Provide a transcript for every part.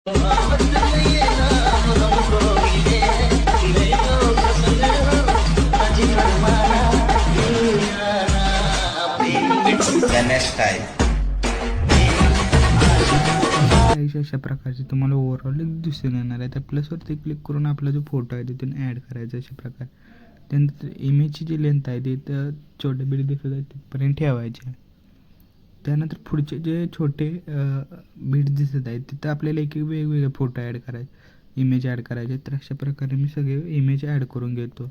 Next आहे अशा प्रकारचे तुम्हाला ओव्हरऑल दिसून येणार आहे. तर प्लसवरती क्लिक करून आपला जो फोटो आहे तिथून ॲड करायचा अशा प्रकारे. त्यानंतर इमेजची जी लेंथ आहे ती तर छोटे बीट दिसत आहे तिथपर्यंत ठेवायची आहे. त्यानंतर पुढचे जे छोटे बीट दिसत आहेत तिथं आपल्याला एक वेगवेगळे फोटो ॲड करायचे, इमेज ॲड करायचे. तर अशा प्रकारे मी सगळे इमेज ॲड करून घेतो.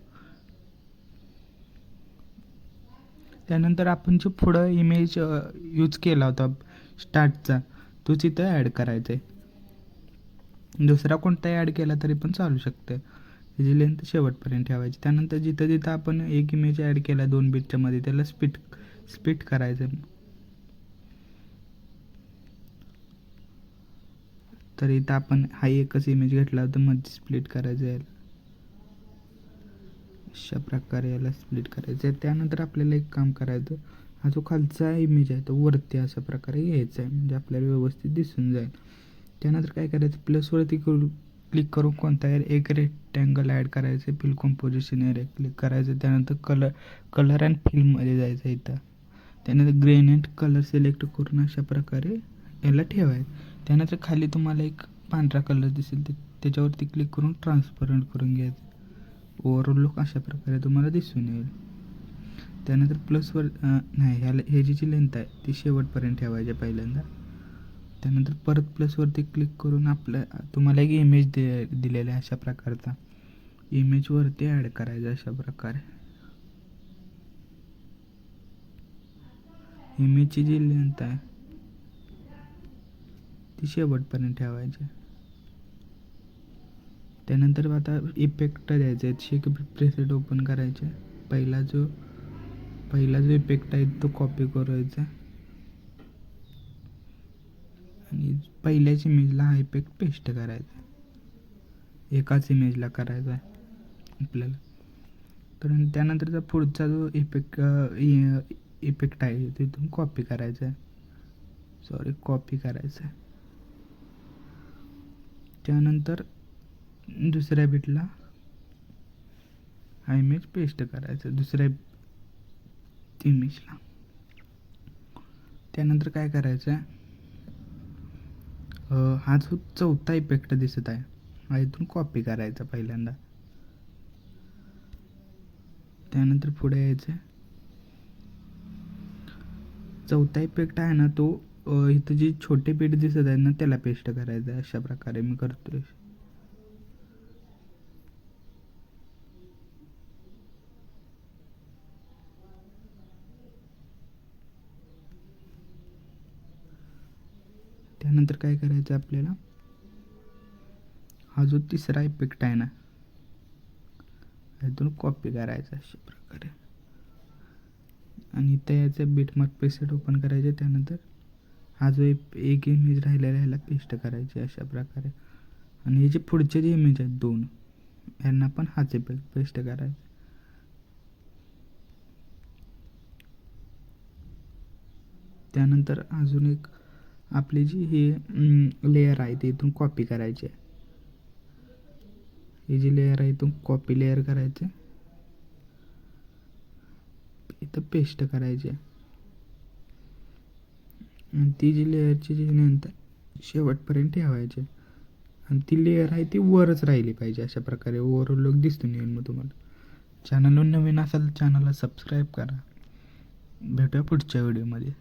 त्यानंतर आपण जो पुढं इमेज यूज केला होता स्टार्टचा तोच इथं ॲड करायचा आहे. दुसरा कोणताही ॲड केला तरी पण चालू शकतं. त्याची लेंथ शेवटपर्यंत ठेवायची. त्यानंतर जिथं जिथं आपण एक इमेज ॲड केला 2 बीटच्या मध्ये त्याला स्प्लिट करायचं. तर इथं आपण हा एकच इमेज घेतला होता मध्ये स्प्लिट करायचं आहे. अशा प्रकारे याला स्प्लिट करायचं आहे. त्यानंतर आपल्याला एक काम करायचं, हा जो खालचा इमेज आहे तो वरती अशा प्रकारे घ्यायचा आहे म्हणजे आपल्याला व्यवस्थित दिसून जाईल. त्यानंतर काय करायचं, प्लसवरती क्लिक करून कोणताही एक रेक्टँगल ॲड करायचं, फिल कॉम्पोजिशन एरिया क्लिक करायचं. त्यानंतर कलर अँड फिल्ममध्ये जायचं इथं. त्यानंतर ग्रेनेट कलर सिलेक्ट करून अशा प्रकारे याला ठेवायचं. त्यानंतर खाली तुम्हाला एक पांढरा कलर दिसेल त्याच्यावरती क्लिक करून ट्रान्सपरंट करून घ्यायचं. ओव्हरऑल लुक अशा प्रकारे तुम्हाला दिसून येईल. त्यानंतर प्लसवर नाही ह्याची जी लेंथ आहे ती शेवटपर्यंत ठेवायची पहिल्यांदा. त्यानंतर परत प्लसवरती क्लिक करून तुम्हाला एक इमेज दिलेला आहे अशा प्रकारचा, इमेजवरती ॲड करायचा अशा प्रकारे. इमेजची जी लेंथ आहे ती शेवटपर्यंत ठेवायची. त्यानंतर आता इफेक्ट द्यायचे आहेत. शेक प्रेसेट ओपन करायचे. पहिला जो इफेक्ट आहे तो कॉपी करायचा आणि पहिल्याच इमेजला हा इफेक्ट पेस्ट करायचा. एकाच इमेजला करायचा आहे आपल्याला. तर त्यानंतरचा पुढचा जो इफेक्ट आहे तिथून कॉपी करायचा आहे. त्यानंतर दुसऱ्या बीटला हा इमेज पेस्ट करायचा दुसऱ्या इमेजला. त्यानंतर काय करायचं आहे, हा जो चौथा इफेक्ट दिसत आहे हा इथून कॉपी करायचा पहिल्यांदा. त्यानंतर पुढे यायचं, चौथा इफेक्ट आहे ना तो इथं जी छोटे बीट दिसत आहे ना त्याला पेस्ट करायचं आहे. अशा प्रकारे मी करतोय. त्यानंतर काय करायचं आपल्याला, हा जो तिसरा इफेक्ट आहे ना इथून कॉपी करायचा अशा प्रकारे आणि इथं याचं बीटमार्क प्रेसेट ओपन करायचे. त्यानंतर हा जो एक इमेज राहिलेला ह्याला पेस्ट करायचे अशा प्रकारे. आणि हे जे पुढचे जे इमेज आहेत 2 यांना पण हाच इफेक्ट पेस्ट करायचा. त्यानंतर अजून एक आपली जी ही लेयर आहे ती इथून कॉपी करायची आहे. ही जी लेयर आहे इथून कॉपी लेयर करायचे, इथं पेस्ट करायचे आणि ती जी लेयरची जी लेंथ शेवटपर्यंत ठेवायची आणि ती लेयर आहे ती वरच राहिली पाहिजे. अशा प्रकारे ओव्हरऑल लुक दिसून येईल. मग तुम्हाला चॅनलवर नवीन असाल तर चॅनलला सबस्क्राईब करा. भेटूया पुढच्या व्हिडिओमध्ये.